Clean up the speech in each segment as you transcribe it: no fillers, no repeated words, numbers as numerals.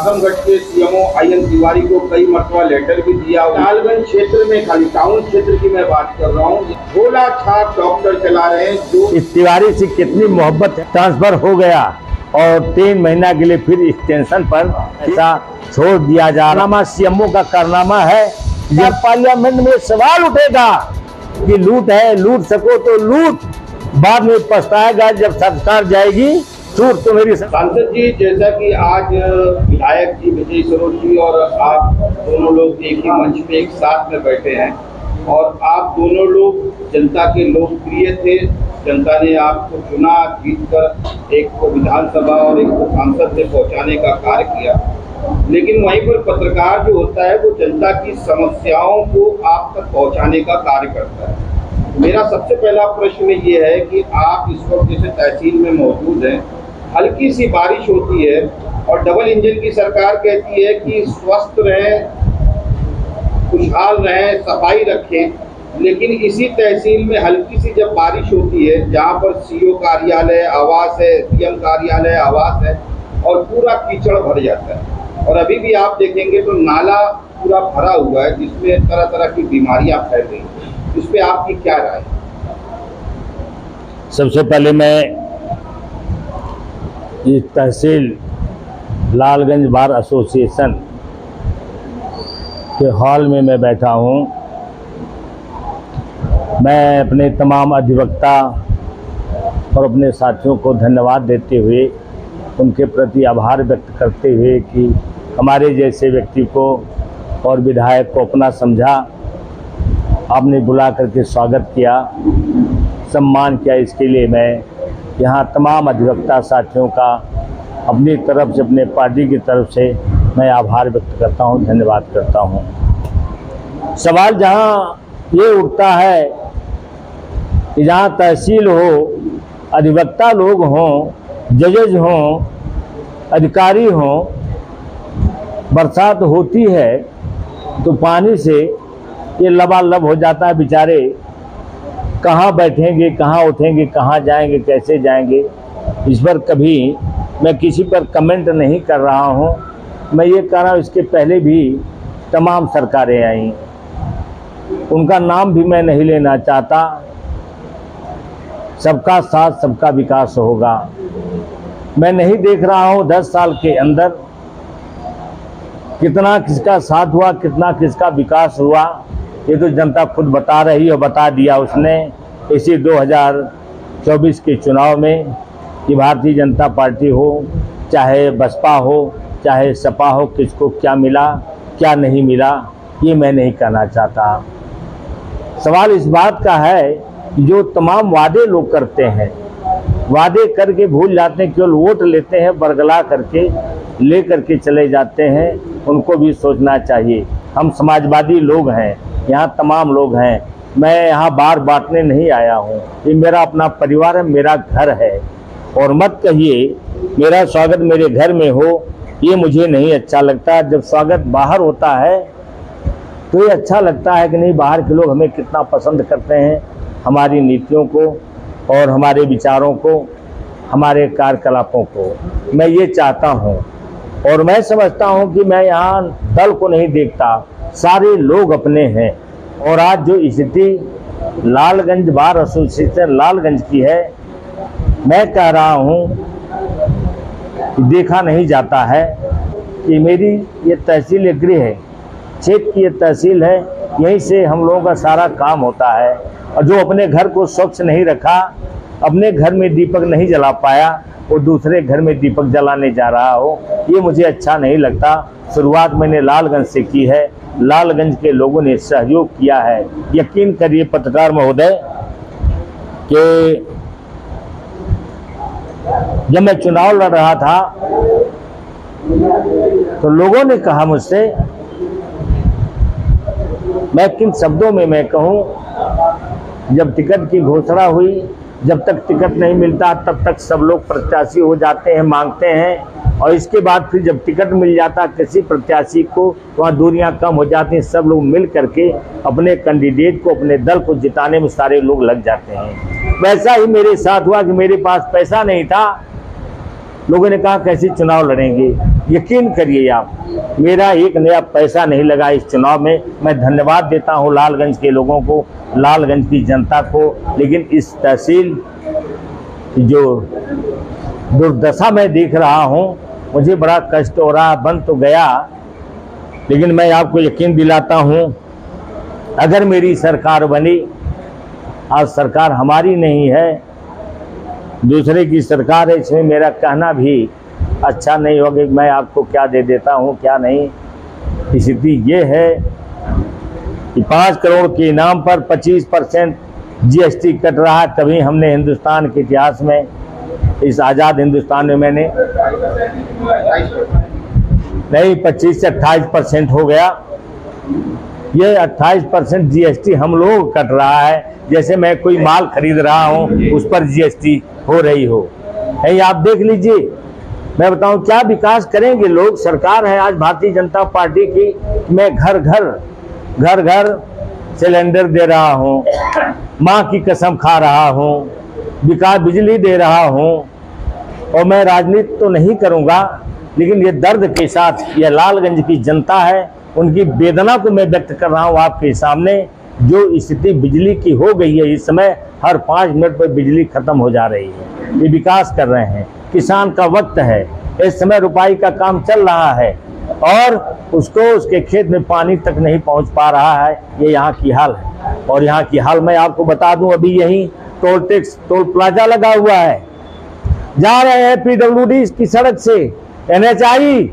आजमगढ़ के CMO IN Tiwari को कई मरतबा लेटर भी दिया। लालगंज क्षेत्र में, खाली टाउन क्षेत्र की मैं बात कर रहा हूँ, भोला छाप डॉक्टर चला रहे हैं जो इस तिवारी से कितनी मोहब्बत है। ट्रांसफर हो गया और 3 महीना के लिए फिर एक्सटेंशन पर ऐसा छोड़ दिया जा रहा। सीएमओ का कारनामा है। जब पार्लियामेंट में सवाल उठेगा कि लूट है, लूट सको तो लूट, बाद में पछताएगा जब सरकार जाएगी छूट तो मेरी। सांसद जी, जैसा कि आज विधायक जी विजय सरोज जी और आप दोनों लोग एक ही मंच पे एक साथ में बैठे हैं और आप दोनों लोग जनता के लोकप्रिय थे। जनता ने आपको चुना, जीतकर एक को विधानसभा और एक को सांसद से पहुंचाने का कार्य किया, लेकिन वहीं पर पत्रकार जो होता है वो जनता की समस्याओं को आप तक पहुंचाने का कार्य करता है। मेरा सबसे पहला प्रश्न ये है कि आप इस वक्त जैसे तहसील में मौजूद हैं, हल्की सी बारिश होती है और डबल इंजन की सरकार कहती है कि स्वस्थ रहें, खुशहाल रहें, सफाई रखें, लेकिन इसी तहसील में हल्की सी जब बारिश होती है, जहां पर CO कार्यालय, आवास है, CM कार्यालय, आवास है, और पूरा कीचड़ भर जाता है। और अभी भी आप देखेंगे तो नाला पूरा भरा हुआ है जिसमें तरह तरह की बीमारियां फैल रही हैं। इस पे आपकी क्या राय है? सबसे पहले मैं इस तहसील लालगंज बार एसोसिएशन के हॉल में मैं बैठा हूँ। मैं अपने तमाम अधिवक्ता और अपने साथियों को धन्यवाद देते हुए, उनके प्रति आभार व्यक्त करते हुए कि हमारे जैसे व्यक्ति को और विधायक को अपना समझा, आपने बुला करके स्वागत किया, सम्मान किया। इसके लिए मैं यहाँ तमाम अधिवक्ता साथियों का अपनी तरफ से, अपने पार्टी की तरफ से मैं आभार व्यक्त करता हूँ, धन्यवाद करता हूँ। सवाल जहाँ ये उठता है कि जहाँ तहसील हो, अधिवक्ता लोग हों, जजेज हों, अधिकारी हों, बरसात होती है तो पानी से ये लबालब हो जाता है। बेचारे कहाँ बैठेंगे, कहाँ उठेंगे, कहाँ जाएंगे, कैसे जाएंगे। इस पर कभी मैं किसी पर कमेंट नहीं कर रहा हूँ। मैं ये कह रहा हूँ, इसके पहले भी तमाम सरकारें आईं, उनका नाम भी मैं नहीं लेना चाहता। सबका साथ सबका विकास होगा। मैं नहीं देख रहा हूँ 10 साल के अंदर कितना किसका साथ हुआ, कितना किसका विकास हुआ। ये तो जनता खुद बता रही है, बता दिया उसने इसी 2024 के चुनाव में कि भारतीय जनता पार्टी हो, चाहे बसपा हो, चाहे सपा हो, किसको क्या मिला, क्या नहीं मिला, ये मैं नहीं कहना चाहता। सवाल इस बात का है कि जो तमाम वादे लोग करते हैं, वादे करके भूल जाते हैं, केवल वोट लेते हैं, बरगला करके ले करके चले जाते हैं। उनको भी सोचना चाहिए। हम समाजवादी लोग हैं, यहाँ तमाम लोग हैं। मैं यहाँ बार बांटने नहीं आया हूँ। ये मेरा अपना परिवार है, मेरा घर है। और मत कहिए मेरा स्वागत मेरे घर में हो, ये मुझे नहीं अच्छा लगता। जब स्वागत बाहर होता है तो ये अच्छा लगता है कि नहीं, बाहर के लोग हमें कितना पसंद करते हैं, हमारी नीतियों को और हमारे विचारों को, हमारे कार्यकलापों को। मैं ये चाहता हूँ और मैं समझता हूँ कि मैं यहाँ दल को नहीं देखता, सारे लोग अपने हैं। और आज जो स्थिति लालगंज बार एसोसिएशन लालगंज की है, मैं कह रहा हूँ कि देखा नहीं जाता है कि मेरी ये तहसील एक गृह है, क्षेत्र की ये तहसील है, यहीं से हम लोगों का सारा काम होता है। और जो अपने घर को स्वच्छ नहीं रखा, अपने घर में दीपक नहीं जला पाया, वो दूसरे घर में दीपक जलाने जा रहा हो, ये मुझे अच्छा नहीं लगता। शुरुआत मैंने लालगंज से की है, लालगंज के लोगों ने सहयोग किया है। यकीन करिए पत्रकार महोदय कि जब मैं चुनाव लड़ रहा था तो लोगों ने कहा मुझसे, मैं किन शब्दों में मैं कहूँ, जब टिकट की घोषणा हुई, जब तक टिकट नहीं मिलता तब तक सब लोग प्रत्याशी हो जाते हैं, मांगते हैं, और इसके बाद फिर जब टिकट मिल जाता किसी प्रत्याशी को, वहाँ दूरियां कम हो जाती हैं। सब लोग मिल करके अपने कैंडिडेट को, अपने दल को जिताने में सारे लोग लग जाते हैं। वैसा ही मेरे साथ हुआ कि मेरे पास पैसा नहीं था, लोगों ने कहा कैसे चुनाव लड़ेंगे। यकीन करिए आप, मेरा एक नया पैसा नहीं लगा इस चुनाव में। मैं धन्यवाद देता हूं लालगंज के लोगों को, लालगंज की जनता को। लेकिन इस तहसील जो दुर्दशा मैं देख रहा हूं, मुझे बड़ा कष्ट हो रहा। बन तो गया, लेकिन मैं आपको यकीन दिलाता हूं, अगर मेरी सरकार बनी, आज सरकार हमारी नहीं है, दूसरे की सरकार है, इसमें मेरा कहना भी अच्छा नहीं होगा कि मैं आपको क्या दे देता हूं क्या नहीं। स्थिति ये है कि 5 करोड़ के इनाम पर 25% GST कट रहा है। कभी हमने हिंदुस्तान के इतिहास में, इस आज़ाद हिंदुस्तान में मैंने नहीं 25 से 28% हो गया। ये 28% GST हम लोग कट रहा है, जैसे मैं कोई माल खरीद रहा हूं उस पर GST हो रही हो। यही आप देख लीजिए, मैं बताऊं क्या विकास करेंगे लोग। सरकार है आज भारतीय जनता पार्टी की, मैं घर घर सिलेंडर दे रहा हूं, माँ की कसम खा रहा हूं, विकास बिजली दे रहा हूं। और मैं राजनीति तो नहीं करूंगा, लेकिन ये दर्द के साथ यह लालगंज की जनता है, उनकी वेदना को मैं व्यक्त कर रहा हूं आपके सामने। जो स्थिति बिजली की हो गई है, इस समय हर 5 मिनट पर बिजली खत्म हो जा रही है। ये विकास कर रहे हैं, किसान का वक्त है, इस समय रुपाई का काम चल रहा है और उसको उसके खेत में पानी तक नहीं पहुंच पा रहा है। ये यहाँ की हाल है। और यहाँ की हाल मैं आपको बता दूं, अभी यही टोल टैक्स, टोल प्लाजा लगा हुआ है, जा रहे हैं PWD की सड़क से, NHI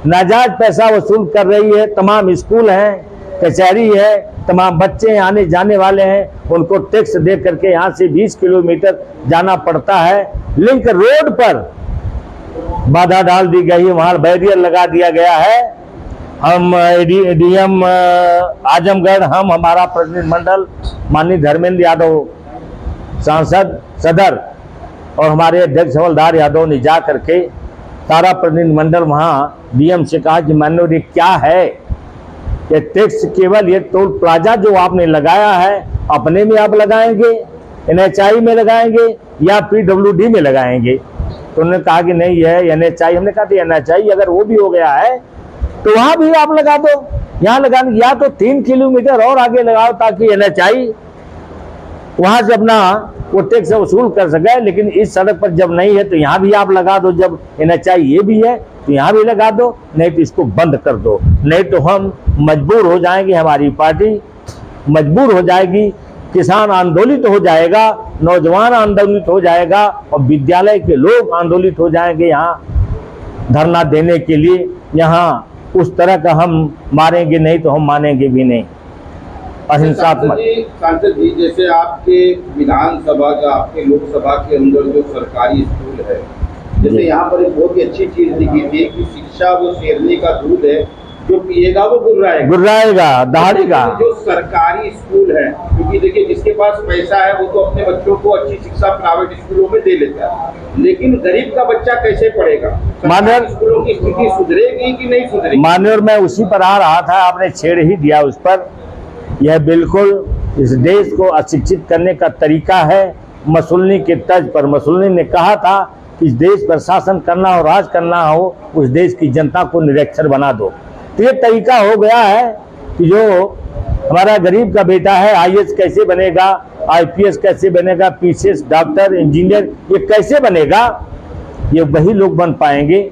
नाजायज पैसा वसूल कर रही है। तमाम स्कूल हैं, कचहरी है, तमाम बच्चे आने जाने वाले हैं, उनको टैक्स दे करके यहाँ से 20 किलोमीटर जाना पड़ता है। लिंक रोड पर बाधा डाल दी गई है, वहाँ बैरियर लगा दिया गया है। हम DM आजमगढ़, हमारा प्रतिनिधिमंडल माननीय धर्मेंद्र यादव सांसद सदर और हमारे अध्यक्ष हवलदार यादव ने जा करके सारा प्रतिनिधिमंडल वहाँ DM से कहा कि माननीय क्या है ये टैक्स, केवल ये टोल प्लाजा जो आपने लगाया है अपने में आप लगाएंगे, NHI में लगाएंगे या PWD में लगाएंगे। तो उन्होंने कहा कि नहीं है NHI। हमने कहा NHI अगर वो भी हो गया है तो वहां भी आप लगा दो, यहाँ लगाने या तो 3 किलोमीटर और आगे लगाओ ताकि NHI वहां से अपना वो टैक्स वसूल कर सके। लेकिन इस सड़क पर जब नहीं है तो यहाँ भी आप लगा दो, जब NHI ये भी है तो यहाँ भी लगा दो, नहीं तो इसको बंद कर दो। नहीं तो हम मजबूर हो जाएंगे, हमारी पार्टी मजबूर हो जाएगी, किसान आंदोलित हो जाएगा, नौजवान आंदोलित हो जाएगा और विद्यालय के लोग आंदोलित हो जाएंगे यहाँ धरना देने के लिए। यहाँ उस तरह का हम मारेंगे नहीं तो हम मानेंगे भी नहीं। अहिंसात्मक सांसद जी, जैसे आपके विधानसभा का, आपके लोकसभा के अंदर जो सरकारी स्कूल है, जैसे यहाँ पर एक बहुत ही अच्छी चीज दिखी थी कि शिक्षा वो शेरनी का दूध है, जो पिएगा वो गुर्राएगा दहाड़ेगा। जो सरकारी स्कूल है, क्योंकि देखिए जिसके पास पैसा है वो तो अपने बच्चों को अच्छी शिक्षा प्राइवेट स्कूलों में दे लेता है, लेकिन गरीब का बच्चा कैसे पढ़ेगा? माननीय स्कूलों की स्थिति सुधरेगी कि नहीं सुधरेगी? माननीय, मैं उसी पर आ रहा था, आपने छेड़ ही दिया उस पर। यह बिल्कुल इस देश को अशिक्षित करने का तरीका है। मसुल्नी के तर्ज पर मसुल्नी ने कहा था कि इस देश पर शासन करना हो, राज करना हो, उस देश की जनता को निरक्षर बना दो। तो ये तरीका हो गया है कि जो हमारा गरीब का बेटा है IAS कैसे बनेगा, IPS कैसे बनेगा, PCS डॉक्टर इंजीनियर ये कैसे बनेगा? ये वही लोग बन पाएंगे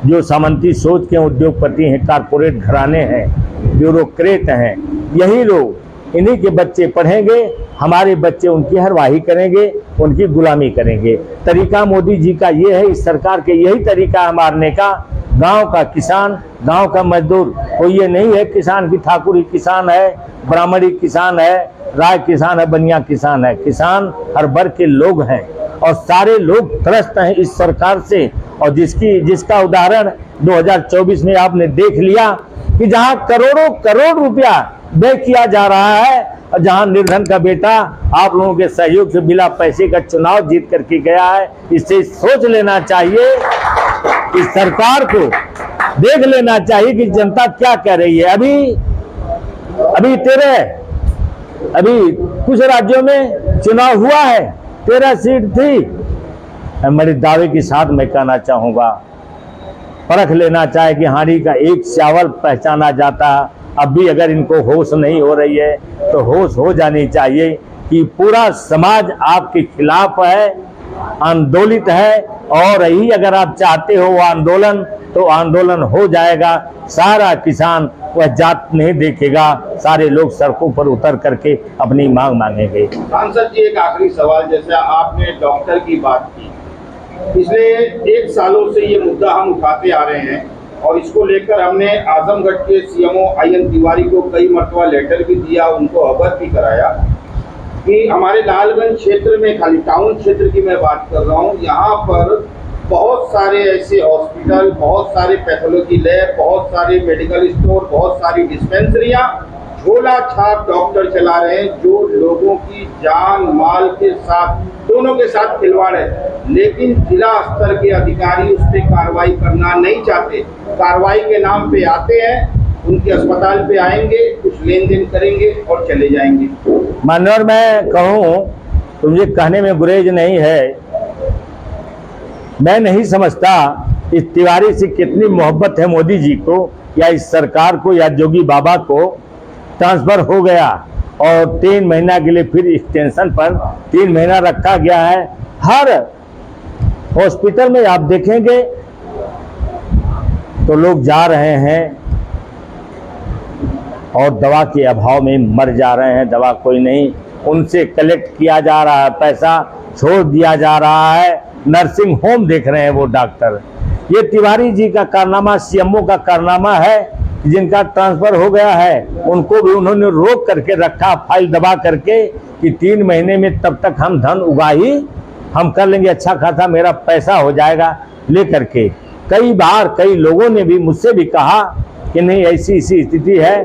जो सामंती सोच के उद्योगपति हैं, कारपोरेट घराने हैं, ब्यूरोक्रेट हैं। यही लोग, इन्हीं के बच्चे पढ़ेंगे, हमारे बच्चे उनकी हरवाही करेंगे, उनकी गुलामी करेंगे। तरीका मोदी जी का ये है, इस सरकार के यही तरीका है मारने का। गांव का किसान, गांव का मजदूर, कोई ये नहीं है किसान की ठाकुर ही किसान है, ब्राह्मणी किसान है, राय किसान है, बनिया किसान है। किसान हर वर्ग के लोग हैं और सारे लोग त्रस्त हैं इस सरकार से। और जिसका उदाहरण 2024 में आपने देख लिया कि जहां करोड़ों करोड़ रुपया व्यय किया जा रहा है और जहां निर्धन का बेटा आप लोगों के सहयोग से बिना पैसे का चुनाव जीत करके गया है। इससे सोच लेना चाहिए, इस सरकार को देख लेना चाहिए कि जनता क्या कह रही है। अभी कुछ राज्यों में चुनाव हुआ है, 13 सीट थी, मेरे दावे के साथ मैं कहना चाहूँगा, परख लेना चाहे कि हांडी का एक चावल पहचाना जाता। अब भी अगर इनको होश नहीं हो रही है तो होश हो जानी चाहिए कि पूरा समाज आपके खिलाफ है, आंदोलित है, और यही अगर आप चाहते हो वो आंदोलन, तो आंदोलन हो जाएगा। सारा किसान वह जात नहीं देखेगा, सारे लोग सड़कों पर उतर करके अपनी मांग मांगेंगे। सांसद जी, एक आखिरी सवाल, जैसे आपने डॉक्टर की बात की, पिछले 1 सालों से ये मुद्दा हम उठाते आ रहे हैं और इसको लेकर हमने आजमगढ़ के सीएमओ IN तिवारी को कई मरतबा लेटर भी दिया, उनको अवगत भी कराया कि हमारे लालगंज क्षेत्र में, खाली टाउन क्षेत्र की मैं बात कर रहा हूँ, यहाँ पर बहुत सारे ऐसे हॉस्पिटल, बहुत सारे पैथोलॉजी लैब, बहुत सारे मेडिकल स्टोर, बहुत सारी डिस्पेंसरियाँ झोला छाप डॉक्टर चला रहे हैं जो लोगों की जान माल के साथ, दोनों के साथ खिलवाड़ है। लेकिन जिला स्तर के अधिकारी उस पर कार्रवाई करना नहीं चाहते, कार्रवाई के नाम पे आते हैं, उनके अस्पताल पे आएंगे, कुछ लेन देन करेंगे और चले जाएंगे। मानवर, मैं कहूँ तो मुझे कहने में गुरेज नहीं है, मैं नहीं समझता इस तिवारी से कितनी मोहब्बत है मोदी जी को या इस सरकार को या जोगी बाबा को। ट्रांसफर हो गया और 3 महीना के लिए फिर एक्सटेंशन पर 3 महीना रखा गया है। हर हॉस्पिटल में आप देखेंगे तो लोग जा रहे हैं और दवा के अभाव में मर जा रहे हैं, दवा कोई नहीं, उनसे कलेक्ट किया जा रहा है, पैसा छोड़ दिया जा रहा है, नर्सिंग होम देख रहे हैं वो डॉक्टर। ये तिवारी जी का कारनामा, सीएमओ का कारनामा है। जिनका ट्रांसफर हो गया है उनको भी उन्होंने रोक करके रखा, फाइल दबा करके, कि 3 महीने में तब तक हम धन उगाही हम कर लेंगे, अच्छा खासा मेरा पैसा हो जाएगा लेकर के। कई बार कई लोगों ने भी मुझसे भी कहा कि नहीं, ऐसी स्थिति है,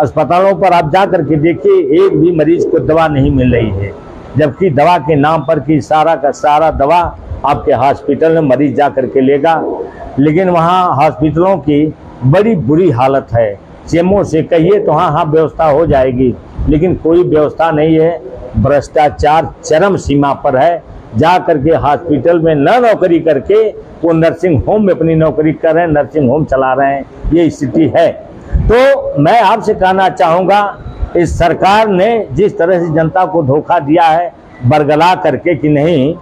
अस्पतालों पर आप जा करके देखिए, एक भी मरीज को दवा नहीं मिल रही है, जबकि दवा के नाम पर कि सारा का सारा दवा आपके हॉस्पिटल में मरीज जा करके लेगा। लेकिन वहाँ हॉस्पिटलों की बड़ी बुरी हालत है। सीएमओ से कहिए तो हाँ व्यवस्था हो जाएगी, लेकिन कोई व्यवस्था नहीं है। भ्रष्टाचार चरम सीमा पर है। जा करके हॉस्पिटल में न नौकरी करके वो नर्सिंग होम में अपनी नौकरी कर रहे हैं, नर्सिंग होम चला रहे हैं, ये स्थिति है। तो मैं आपसे कहना चाहूँगा, इस सरकार ने जिस तरह से जनता को धोखा दिया है, बरगला करके कि नहीं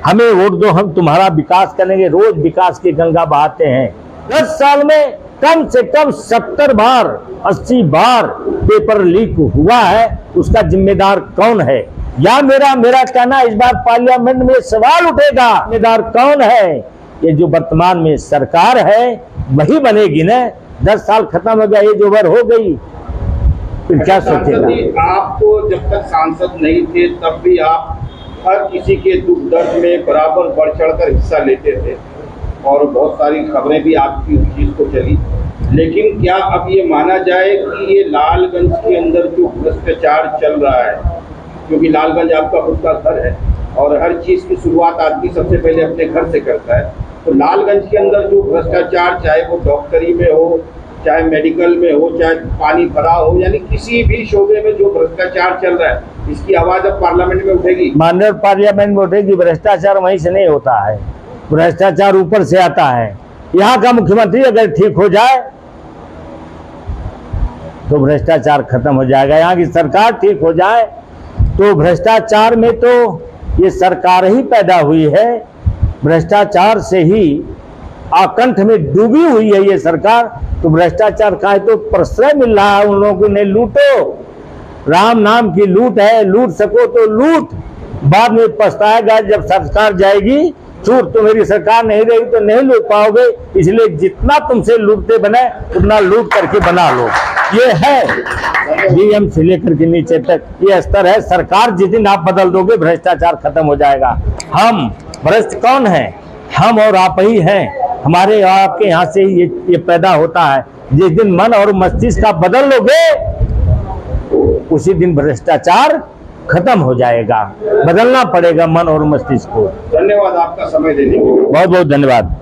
हमें वोट दो, हम तुम्हारा विकास करेंगे, रोज विकास की गंगा बहाते हैं। 10 साल में कम से कम 70 बार 80 बार पेपर लीक हुआ है, उसका जिम्मेदार कौन है? या मेरा कहना, इस बार पार्लियामेंट में सवाल उठेगा, जिम्मेदार कौन है? ये जो वर्तमान में सरकार है वही बनेगी ना। 10 साल खत्म हो गया, एज ओवर हो गई, फिर क्या सोचेगा? आपको जब तक सांसद नहीं थे तब भी आप हर किसी के दुख दर्द में बराबर बढ़ चढ़ कर हिस्सा लेते थे और बहुत सारी खबरें भी आपकी उस चीज़ को चली। लेकिन क्या अब ये माना जाए कि ये लालगंज के अंदर जो भ्रष्टाचार चल रहा है, क्योंकि लालगंज आपका खुद का घर है और हर चीज़ की शुरुआत आदमी सबसे पहले अपने घर से करता है, तो लालगंज के अंदर जो भ्रष्टाचार, चाहे वो डॉक्टरी में हो, चाहे मेडिकल में हो, चाहे पानी भरा हो, यानी किसी भी शोबे में जो भ्रष्टाचार चल रहा है, इसकी आवाज़ अब पार्लियामेंट में उठेगी। माननीय पार्लियामेंट में उठेगी। भ्रष्टाचार वहीं से नहीं होता है, भ्रष्टाचार ऊपर से आता है। यहाँ का मुख्यमंत्री अगर ठीक हो जाए तो भ्रष्टाचार खत्म हो जाएगा। यहाँ की सरकार ठीक हो जाए तो भ्रष्टाचार में तो ये सरकार ही पैदा हुई है, भ्रष्टाचार से ही आकंठ में डूबी हुई है ये सरकार। तो भ्रष्टाचार का है तो प्रश्रय मिल रहा है उन लोगों को, नहीं लूटो, राम नाम की लूट है, लूट सको तो लूट, बाद में पछताएगा जब सरकार जाएगी। छूट तो मेरी सरकार नहीं रही तो नहीं लूट पाओगे, इसलिए जितना तुमसे लूटते बने उतना लूट करके बना लो। ये है डीएम से लेकर के नीचे तक ये स्तर है। सरकार जिस दिन आप बदल दोगे भ्रष्टाचार खत्म हो जाएगा। हम भ्रष्ट कौन है? हम और आप ही हैं। हमारे और आपके यहाँ से ये पैदा होता है। जिस दिन मन और मस्तिष्क का बदल लोगे उसी दिन भ्रष्टाचार खत्म हो जाएगा। बदलना पड़ेगा मन और मस्तिष्क को। धन्यवाद आपका समय देने के लिए। बहुत बहुत धन्यवाद।